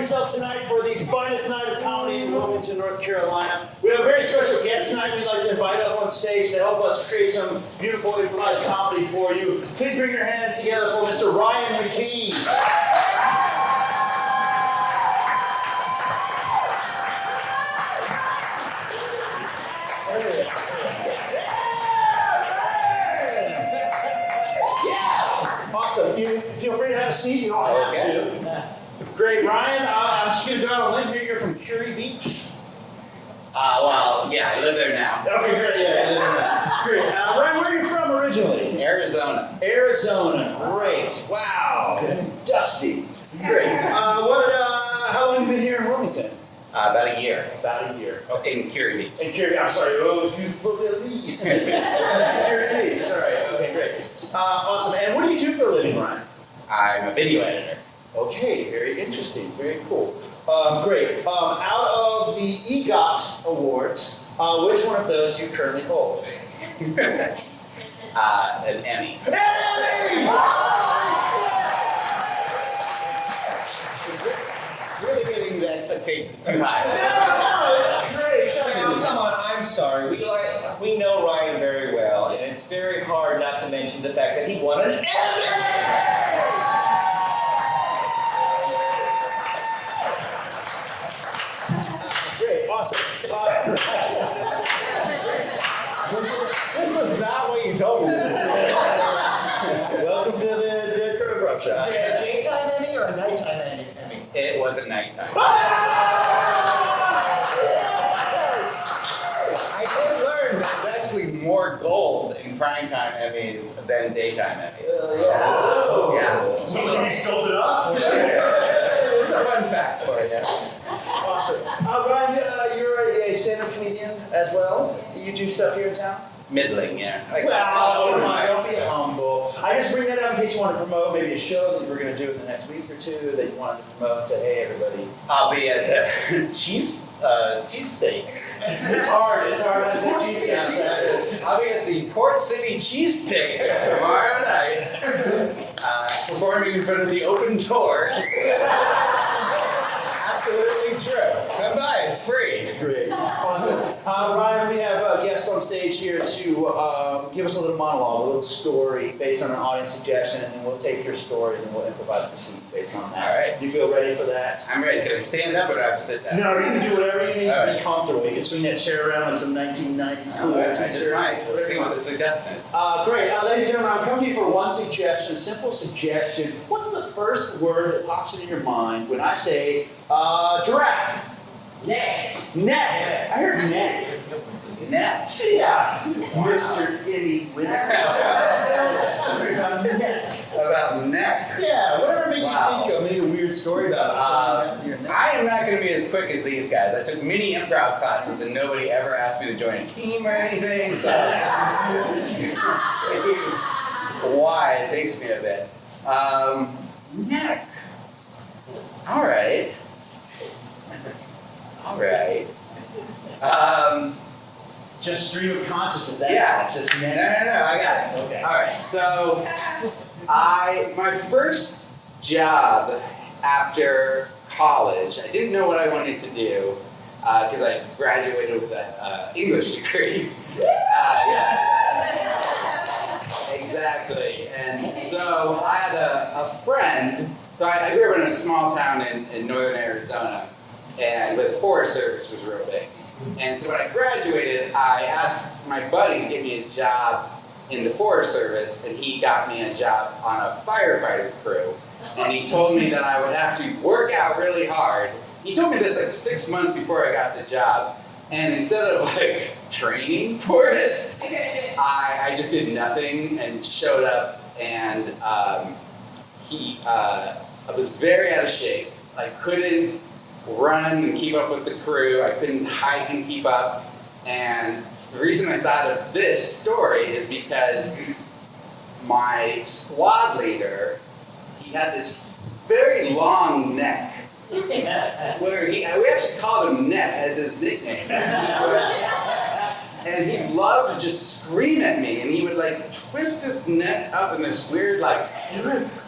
yourselves tonight for the finest night of comedy in Wilmington, North Carolina. We have a very special guest tonight we'd like to invite up on stage to help us create some beautiful improvised comedy for you. Please bring your hands together for Mr. Ryan McKee. Awesome. You feel free to have a seat. You don't have to. Great, Ryan. I'm just going to go out on a limb here. You're from Curie Beach. Well, yeah, I live there now. Okay, great. Yeah, you live there now. Great. Ryan, where are you from originally? Arizona. Arizona. Great. Wow. Okay. Dusty. Great. How long have you been here in Wilmington? About a year. About a year. In Curie Beach. In Curie. I'm sorry. Oh, excuse me. Curie Beach. All right. Okay, great. Awesome. And what do you do for a living, Ryan? I'm a video editor. Okay, very interesting, very cool. Great. Out of the EGOT Awards, which one of those do you currently hold? An Emmy. An Emmy! Really getting the expectations too high. No, it's great. Now, come on, I'm sorry. We know Ryan very well, and it's very hard not to mention the fact that he won an Emmy! Awesome. This was not what you told me. Welcome to the Dead Crow Grub Shop. Is it a daytime Emmy or a nighttime Emmy? It was at nighttime. I did learn there's actually more gold in primetime Emmys than daytime Emmys. Yeah. So you sold it up? Just a fun fact for you. Awesome. Ryan, you're a stand-up comedian as well. You do stuff here in town? Middling, yeah. Don't be humble. I just bring that up in case you want to promote maybe a show that we're going to do in the next week or two that you wanted to promote and say, hey, everybody. I'll be at the cheesesteak. It's hard to say cheesesteak. I'll be at the Port City Cheesesteak tomorrow night, performing in front of the open door. Absolutely true. Come by, it's free. Great. Awesome. Ryan, we have guests on stage here to give us a little monologue, a little story based on an audience suggestion, and then we'll take your story and we'll improvise some scenes based on that. All right. Do you feel ready for that? I'm ready. Can I stand up or do I have to sit down? No, you can do whatever you need All to right. be comfortable. You can swing that chair around like some 1990s cool I just t-shirt. might. Let's see what the suggestion is. Great. Ladies and gentlemen, I'm coming to you for one suggestion, a simple suggestion. What's the first word that pops into your mind when I say giraffe? Neck. Neck. I heard neck. Neck. Yeah. Mr. Itty Winner. Neck. About neck? Yeah, whatever makes Wow. you think of. Maybe a weird story about your neck. I am not going to be as quick as these guys. I took many improv classes and nobody ever asked me to join a team or anything. So why? It takes me a bit. Neck. All right. All right. Just stream of consciousness. That Yeah. helps. Just No, neck. I got it. Okay. All right. So, my first job after college, I didn't know what I wanted to do because I graduated with an English degree. Yeah. Exactly. And so I had a friend. So I grew up in a small town in northern Arizona, and the Forest Service was real big. And so when I graduated, I asked my buddy to get me a job in the Forest Service, and he got me a job on a firefighter crew. And he told me that I would have to work out really hard. He told me this like 6 months before I got the job. And instead of like training for it, I just did nothing and showed up, and I was very out of shape. I couldn't run and keep up with the crew. I couldn't hike and keep up. And the reason I thought of this story is because my squad leader, he had this very long neck. Where we actually called him Neck as his nickname. And he loved to just scream at me, and he would like twist his neck up in this weird like,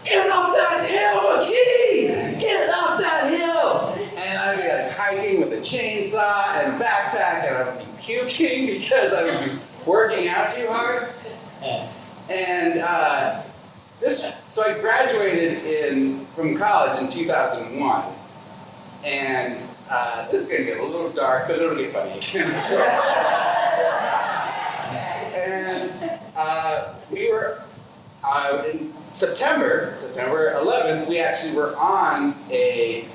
get up that hill, McKee! Get up that hill! chainsaw and a backpack, and I'd be puking because I would be working out too hard. And so I graduated from college in 2001, and this is going to get a little dark, but it'll get funny again. And we were in September 11th, we actually were on a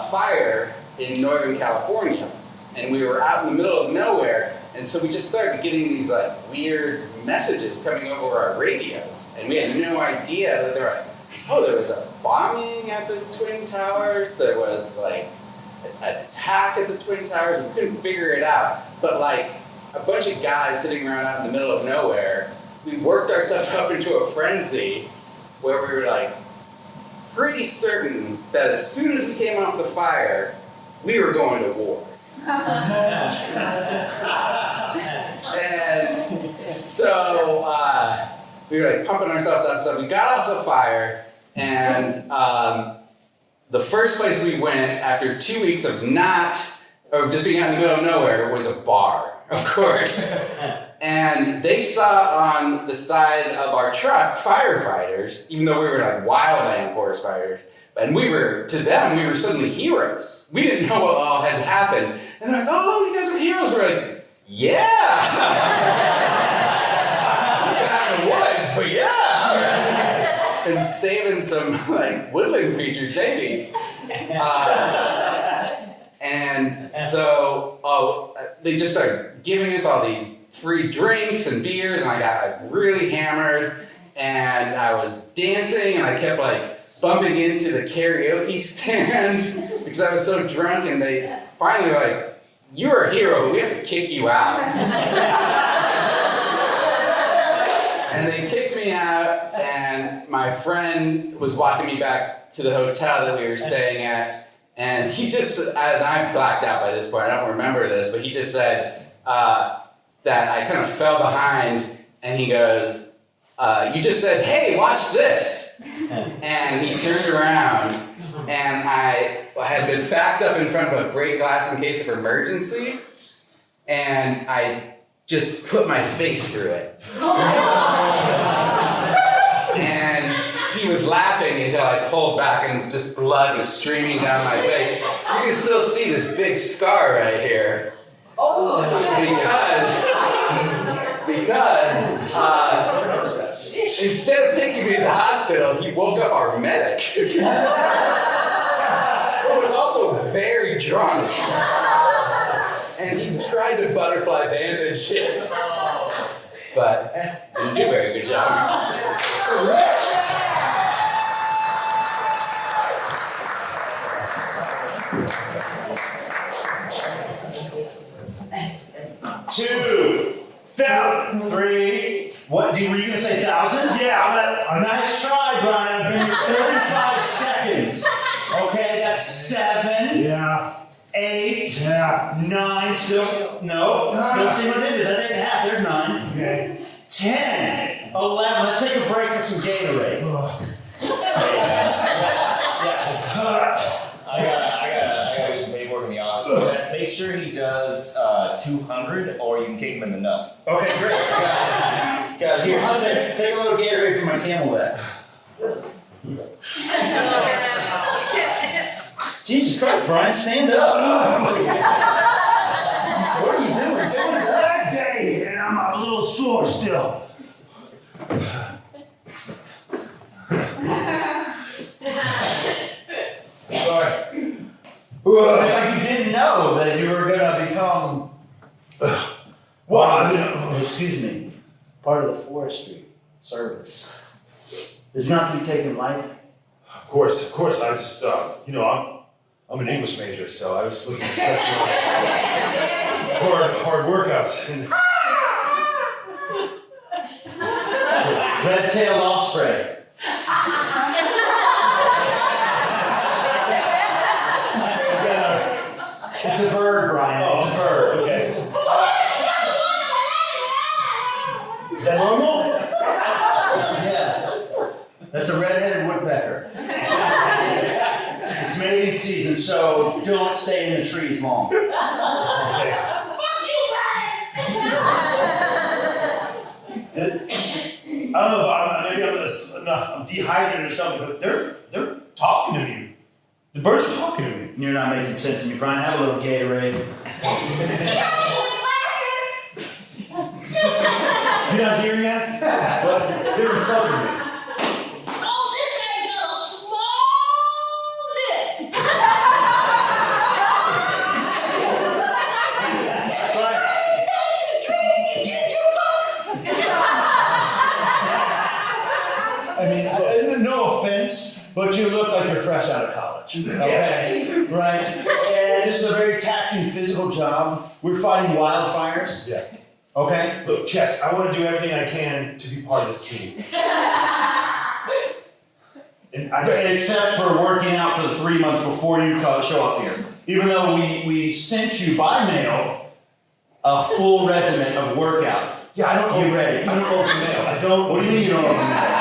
fire in Northern California, and we were out in the middle of nowhere, and so we just started getting these like weird messages coming over our radios, and we had no idea that there was a bombing at the Twin Towers, there was like an attack at the Twin Towers. We couldn't figure it out, but like a bunch of guys sitting around out in the middle of nowhere, we worked ourselves up into a frenzy where we were like pretty certain that as soon as we came off the fire, we were going to war. And so we were like pumping ourselves up. So we got off the fire, and the first place we went after 2 weeks of just being out in the middle of nowhere was a bar, of course. And they saw on the side of our truck firefighters, even though we were like wildland forest fires, and to them, we were suddenly heroes. We didn't know what all had happened. And they're like, oh, you guys are heroes. We're like, yeah. We've been out in the woods, but yeah. And saving some like woodland creatures, maybe. And so they just started giving us all these free drinks and beers, and I got like really hammered, and I was dancing, and I kept like bumping into the karaoke stand because I was so drunk, and they finally were like, you're a hero, but we have to kick you out. And they kicked me out, and my friend was walking me back to the hotel that we were staying at, and he just, and I blacked out by this point, I don't remember this, but he just said that I kind of fell behind, and he goes, you just said, hey, watch this. And he turned around, and I had been backed up in front of a break glass in case of emergency, and I just put my face through it. And he was laughing until I pulled back, and just blood was streaming down my face. You can still see this big scar right here. Because instead of taking me to the hospital, he woke up our medic, who was also very drunk, and he tried to butterfly bandage it, but didn't do a very good job. Three. What? Were you gonna say 1,000? Yeah. Nice try, Brian. I've been here 35 seconds. Okay, that's 7. Yeah. 8. Yeah. 9. Still. No. Still single digits. That's 8.5. There's 9. Okay. 10. 11. Let's take a break for some Gatorade. I gotta do some paperwork in the office. Make sure he does 200, or you can kick him in the nuts. Okay, great. Guys, here, take a little Gatorade from my Camelback. Jesus Christ, Brian, stand up. What are you doing? It was that day, and I'm a little sore still. Sorry. It's like you didn't know that you were going to become... excuse me, part of the forestry service. It's not to be taken lightly. Of course. I just, I'm an English major, so I wasn't expecting hard workouts. Red-tailed osprey. It's a bird, Brian. Oh, it's a bird. Okay. Is that normal? Yeah. That's a red-headed woodpecker. It's made in hurricane season, so don't stay in the trees long. Okay. Fuck you, Ryan! I don't know if I'm dehydrated or something, but they're talking to me. The birds are talking to me. You're not making sense to me, Brian. Have a little Gatorade. Glasses! You're not hearing that? What? They're insulting me. Oh, this guy got a small dick! Brian, I mean, no offense, but you look like you're fresh out of college. Okay, right? And this is a very taxing physical job. We're fighting wildfires. Yeah. Okay? Look, Chess, I want to do everything I can to be part of this team. And I just, Except for working out for the 3 months before you show up here. Even though we sent you by mail a full regimen of workout. yeah, I don't You open, ready? I don't open mail. I don't. What do you mean you don't open mail?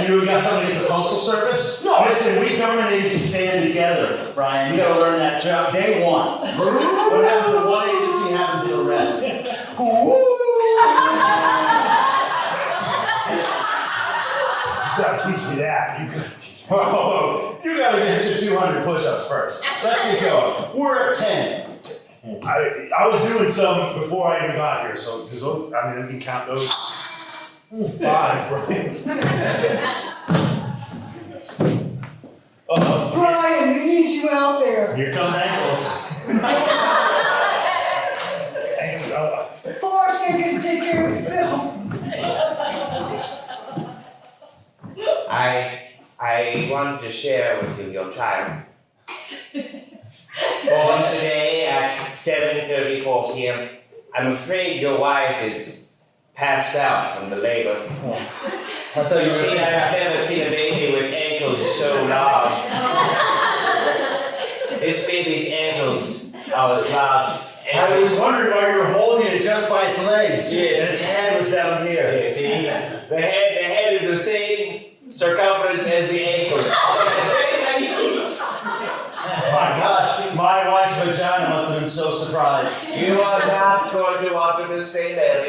You got something against the Postal Service? No. Listen, we government agencies stand together, Brian. You gotta learn that job day one. What happens in one agency happens in the rest. You gotta teach me that. You gotta teach me. Whoa, you gotta get to 200 push-ups first. Let's get going. We're at 10. I was doing some before I even got here, so does those, I mean, I can count those. 5, Brian. Brian, we need you out there. Here comes ankles. Forrest ain't gonna take care of itself. I wanted to share with you your child. Born today at 7:34 p.m. I'm afraid your wife is passed out from the labor. I thought you were See, saying I've never seen a baby with ankles so large. This baby's ankles are as large. I was wondering why you were holding it just by its legs. Yes. And its head was down here. You see, the head is the same circumference as the ankles. My God, my wife's vagina must have been so surprised. You are not going to want to mistake that.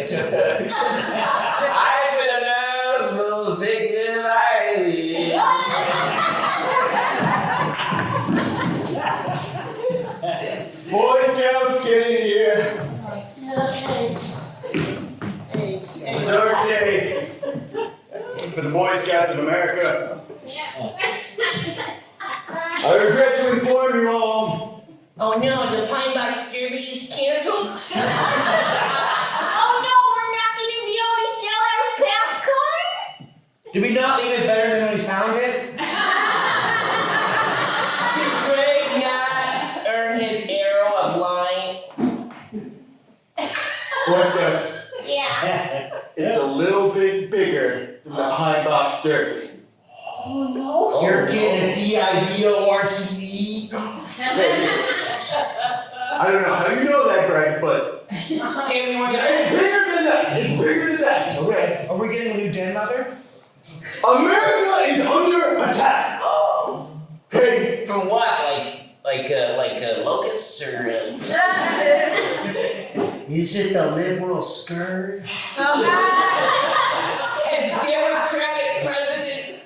I'm the nurse, will signify. Boy Scouts, get in here. It's a dark day for the Boy Scouts of America. I regret to inform you all. Oh no, the Pine Box Derby is canceled? Oh no, we're not gonna be able to sell our popcorn? Did we not leave it better than when we found it? Did Craig not earn his arrow of lying? Boy Scouts, Yeah. it's a little bit bigger than the Pine Box Derby. You're getting a DIVORCE. I don't know how you know that, Greg, but Timmy, what it's bigger than that. It's bigger than that. Okay. Are we getting a new den mother? America is under attack. Okay. from what? Like locusts or? Is it the liberal scourge? Has Democratic President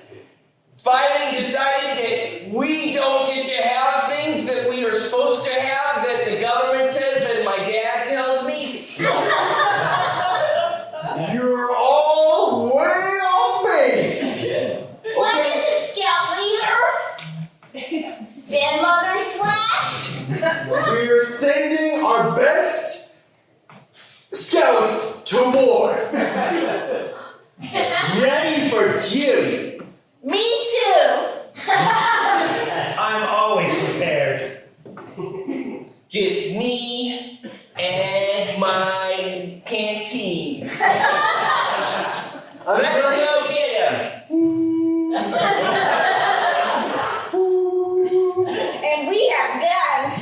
Biden decided that we don't get to have things that we are supposed to have that the government says that my dad tells me? You're all way off base. What is it, Scout Leader? Den Mother Slash? We're sending our best scouts to war. Ready for Judy. Me too. I'm always prepared. Just me and my canteen. Let's go get him. And we have guns.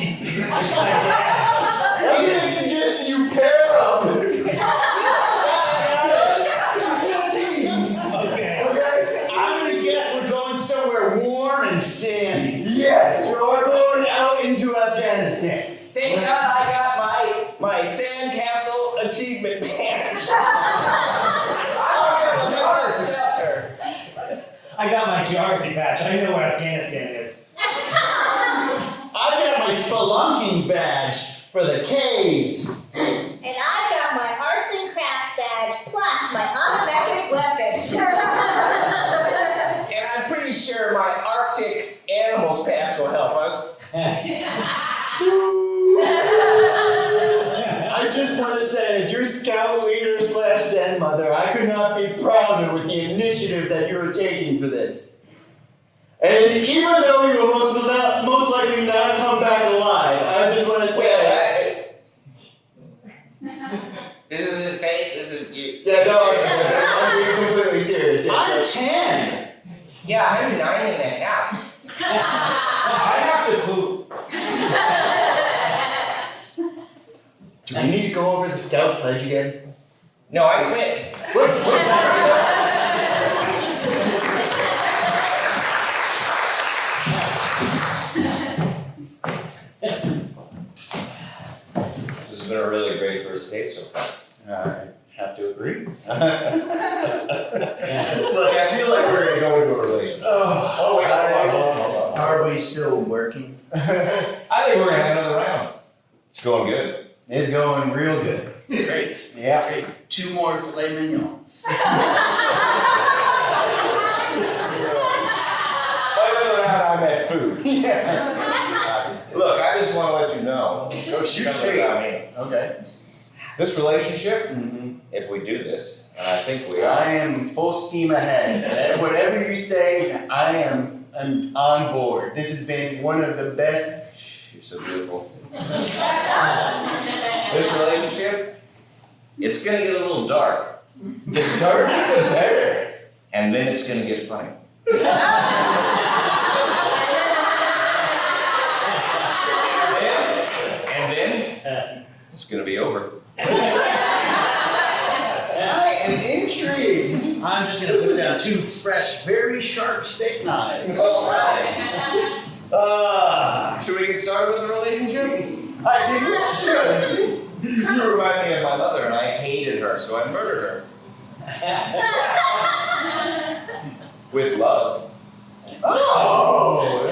I'm gonna suggest you pair up. Okay. I'm gonna guess we're going somewhere warm and sandy. Yes, you are going achievement badge. I'm a shelter. I got my geography patch. I know where Afghanistan is. I've got my spelunking badge for the caves. And I've got my arts and crafts badge plus my automatic weapon. And I'm pretty sure my Arctic animals patch will help us. I just want to say, as your scout leader / den mother, I could not be prouder with the initiative that you are taking for this. And even though you will most likely not come back alive, I just want to say. This isn't fake. This is you. Yeah, no, I'm being completely serious. I'm 10. Yeah, I'm 9.5. I have to poop. Do we need to go over the scout pledge again? No, I quit. This has been a really great first date so far. I have to agree. Look, I feel like we're gonna go into a relationship. Oh, wait, Hold on. Are we still working? I think we're gonna have another round. It's going good. It's going real good. Great. Yeah. Great. 2 more filet mignons. By another round, I meant food. Yes. Look, I just want to let you know. Go shoot something straight. about me. Okay. This relationship, Mm-hmm. if we do this, and I think we I are. am full steam ahead. Whatever you say, I'm on board. This has been one of the best. You're so beautiful. This relationship, it's gonna get a little dark, The darker the better. and then it's gonna get funny. And then it's gonna be over. I am intrigued. I'm just gonna put down 2 fresh, very sharp steak knives. Should we get started with the relationship? I think we should. You remind me of my mother, and I hated her, so I murdered her. With love. Oh,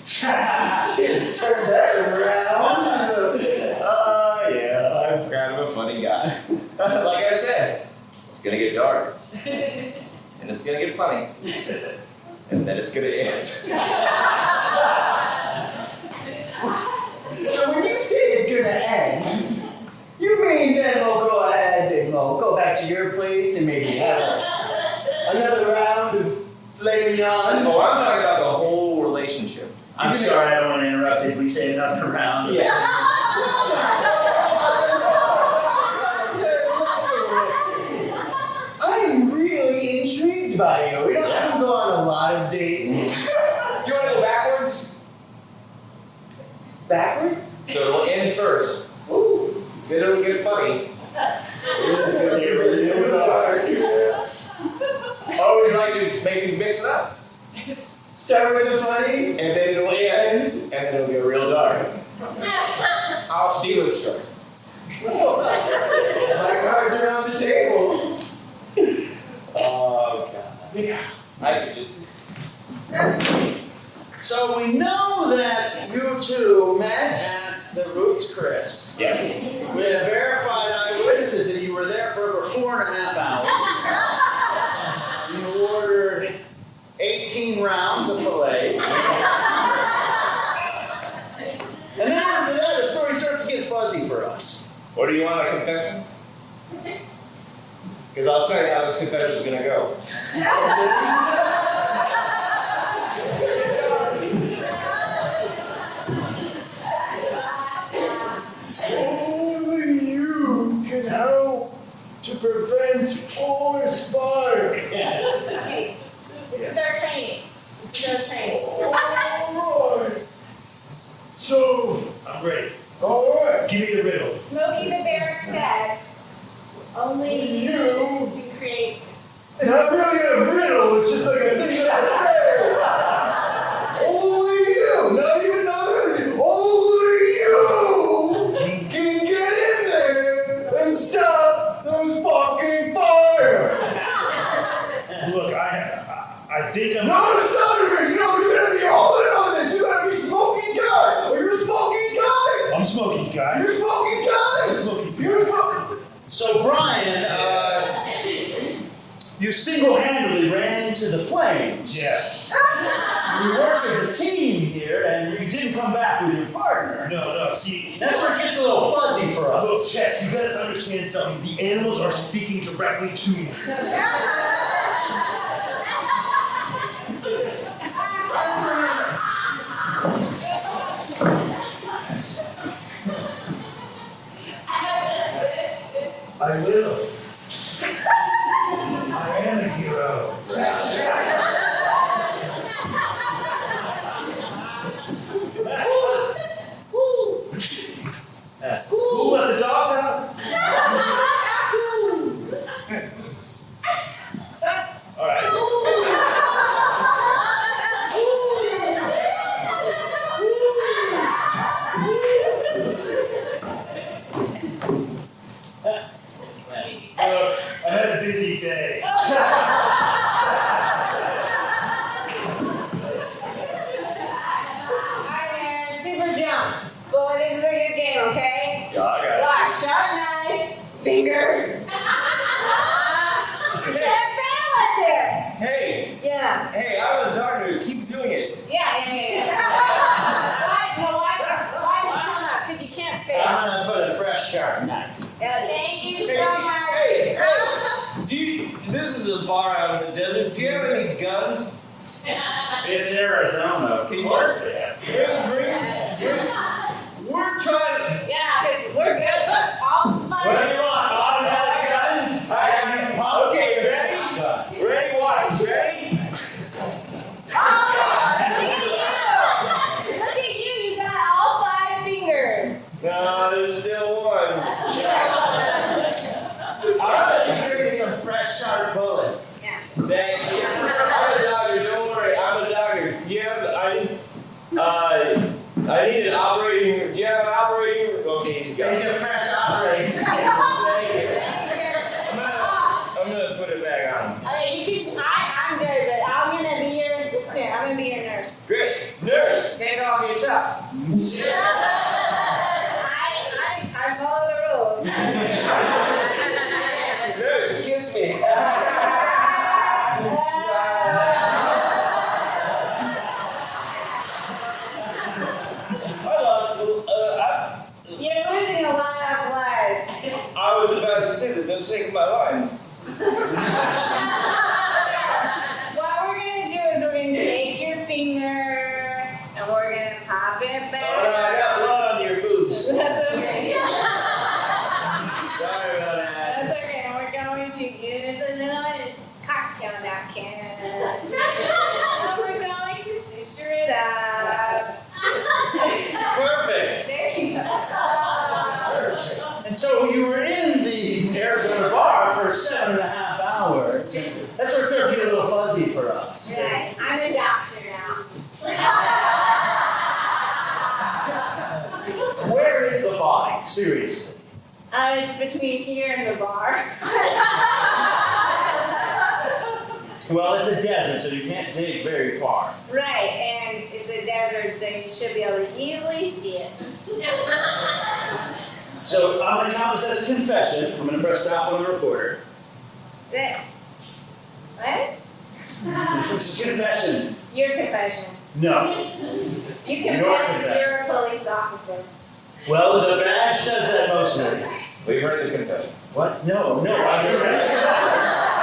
just turn that around. Yeah, I'm kind of a funny guy. Like I said, it's gonna get dark. And it's gonna get funny. And then it's gonna end. So when you say it's gonna end, you mean then we'll go ahead and we'll go back to your place and maybe have another round of filet mignon? Oh, I'm talking about the whole relationship. I'm sorry, I don't want to interrupt. Did we say another round? I'm really intrigued by you. We don't go on a lot of dates. Do you wanna go backwards? Backwards? So it'll end first. Ooh. Then it'll get funny. It's gonna get really dark. Oh, would you like to maybe mix it up? Start with the funny, And then it'll end, and then it'll get real dark. I'll dealer's choice. my cards are on the table. Oh, God. Yeah. I could just. So we know that you 2 met at the Ruth's Chris. Yeah. We have verified eyewitnesses that you were there for over 4.5 hours. You ordered 18 rounds of fillets. And then after that, the story starts to get fuzzy for us. What do you want, a confession? Because I'll tell you how this confession is going to go. Only you can help to prevent forest fire. Okay, this is our training. This is our training. Alright. So, I'm ready. alright. Give me the riddles. Smokey the Bear said, only you can create. Not really a riddle, it's just like a thing that's there. Only you, not even only you can get in there and stop guy. You're Smokey's guy. You're Smokey's You're guy. Smokey. So Brian, you single-handedly ran into the flames. Yes. You work as a team here, and you didn't come back with your partner. No, see, That's where it gets a little fuzzy for us. look, Chess, you guys understand something. The animals are speaking directly to me. I will. I am a hero. Who let the dogs out? All right. I had a busy day. Alright, man, super jump. Boy, this is a good game, okay? Yeah, I got Watch, sharp knife, fingers. You can't fail at this. Hey, Yeah. hey, I wasn't talking to you. Keep doing it. Yeah. Why? No, why did you come up? Because you can't fail. I'm gonna put a fresh sharp knife. Thank you so Hey, much. This is a bar out in the desert. Do you have any guns? It's Arizona, of course they have. We're trying to. Yeah, because we're good. Look, all What do you want? Automatic guns? Okay, ready? Ready, watch. Ready? Oh, look at you. You got all 5 fingers. No, there's still one. I'm gonna give you some fresh sharp bullets. Yeah. Thanks. I'm a doctor. Don't worry. I'm a doctor. I need an operating. Do you have an operating? Okay, he's got Here's it. your fresh operating. Thank you. I'm gonna put it back on. Okay, you can. I'm good, but I'm gonna be your assistant. I'm gonna be your nurse. Great. Nurse, take off your top. I follow the rules. Nurse, kiss me. I lost. You're losing a lot of blood. I was about to say that. Don't take my line. What we're gonna do is we're gonna take your finger and we're gonna pop it back. Oh, no, I got blood on your boobs. That's okay. Sorry about that. That's okay. We're going to use a little cocktail napkin. And we're going to suture it up. Perfect. There you go. And so you were in the Arizona bar for 7.5 hours. That's where it starts to get a little fuzzy for us. Right. I'm a doctor now. Where is the body? Seriously. It's between here and the bar. Well, it's a desert, so you can't dig very far. Right, and it's a desert, so you should be able to easily see it. So I'm going to count this as a confession. I'm going to press stop on the recorder. There. What? This is confession. Your confession. No. You Your confess confession. you're a police officer. Well, the badge says that mostly. We've heard the confession. What? No, I never.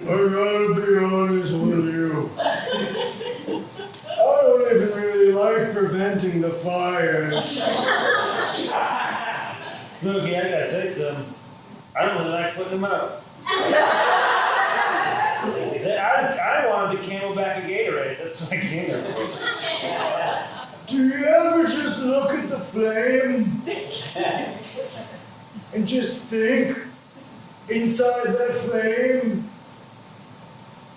I gotta be honest with you. I don't even really like preventing the fires. Smokey, I gotta tell you something. I don't really like putting them up. I wanted the Camelback of Gatorade. That's what I came here for. Do you ever just look at the flame and just think inside that flame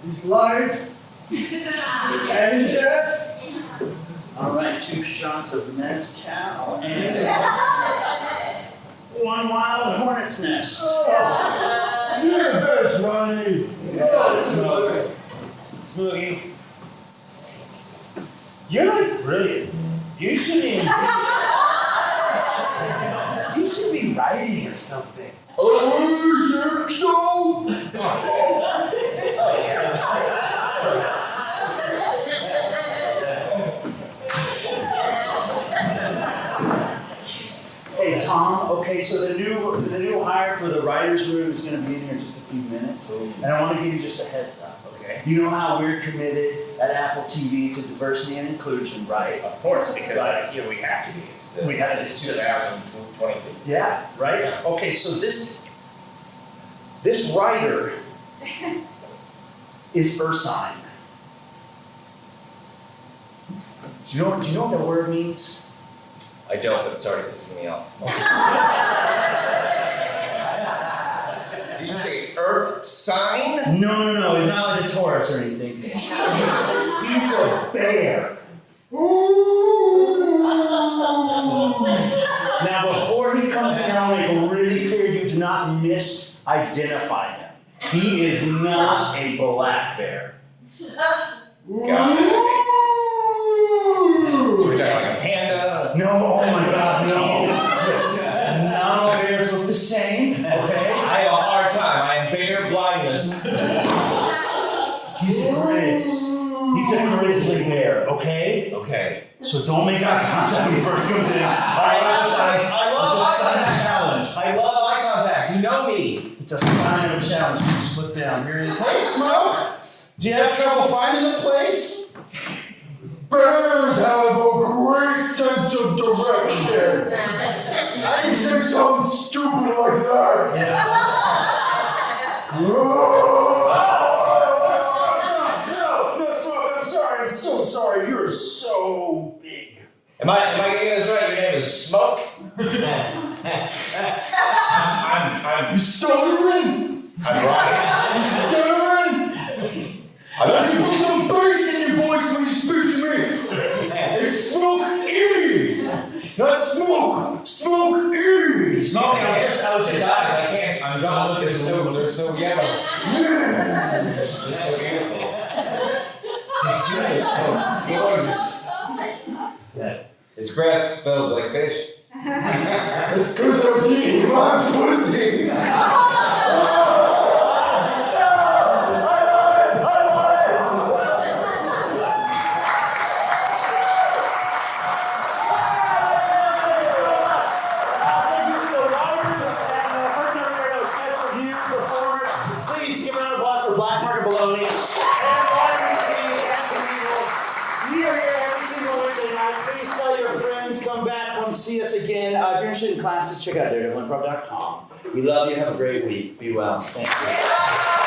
is life and death? All right, 2 shots of mezcal and 1 wild hornet's nest. Oh, you're the best, Ronnie. Good smoke. Smokey, You're like brilliant. You should be. You should be writing or something. Oh, you so? Hey Tom, okay, so the new hire for the writer's room is going to be in here in just a few minutes, and I want to give you just a heads up. Okay. You know how we're committed at Apple TV to diversity and inclusion, right? Of course, because that's, you know, we have to be. It's 2022. Yeah, right? Okay, so this writer is Ursine. Do you know what that word means? I don't, but it's already pissing me off. Did you say Earth sign? No, he's not like a Taurus or anything. He's a bear. Now, before he comes in, I want to make really clear you do not misidentify him. He is not a black bear. Got it. We're talking like a panda. No, oh my God, no. Not all bears look the same, okay? I have a hard time. I have bear blindness. He's a grizzly bear, okay? Okay. So don't make eye contact when he first comes in. I love It's a sign eye of challenge. I love eye contact. You know me. It's a sign of challenge. You just look down. Here it is. Hey, Smoke! Do you have trouble finding the place? Bears have a great sense of direction. I didn't say something stupid like that. No, Smoke, I'm sorry. I'm so sorry. You're so big. Am I getting this right? Your name is Smoke? You stuttering? I'm Ryan. You stuttering? I let you put some bass in your voice when you speak to me. It's Smoke E. Not Smoke. Smoke E. Smoke, I was His just eyes, I can't. I'm trying to look. They're so yellow. Yes. They're so beautiful. He's so gorgeous. His breath smells like fish. It's because I was eating mom's pussy. Please give a round of applause for Black Market Bologna and Ryan McKee and Knievel. We are here every single Wednesday night. Please tell your friends, come back, come see us again. If you're interested in classes, check out daredevilimprov.com. We love you. Have a great week. Be well. Thank you.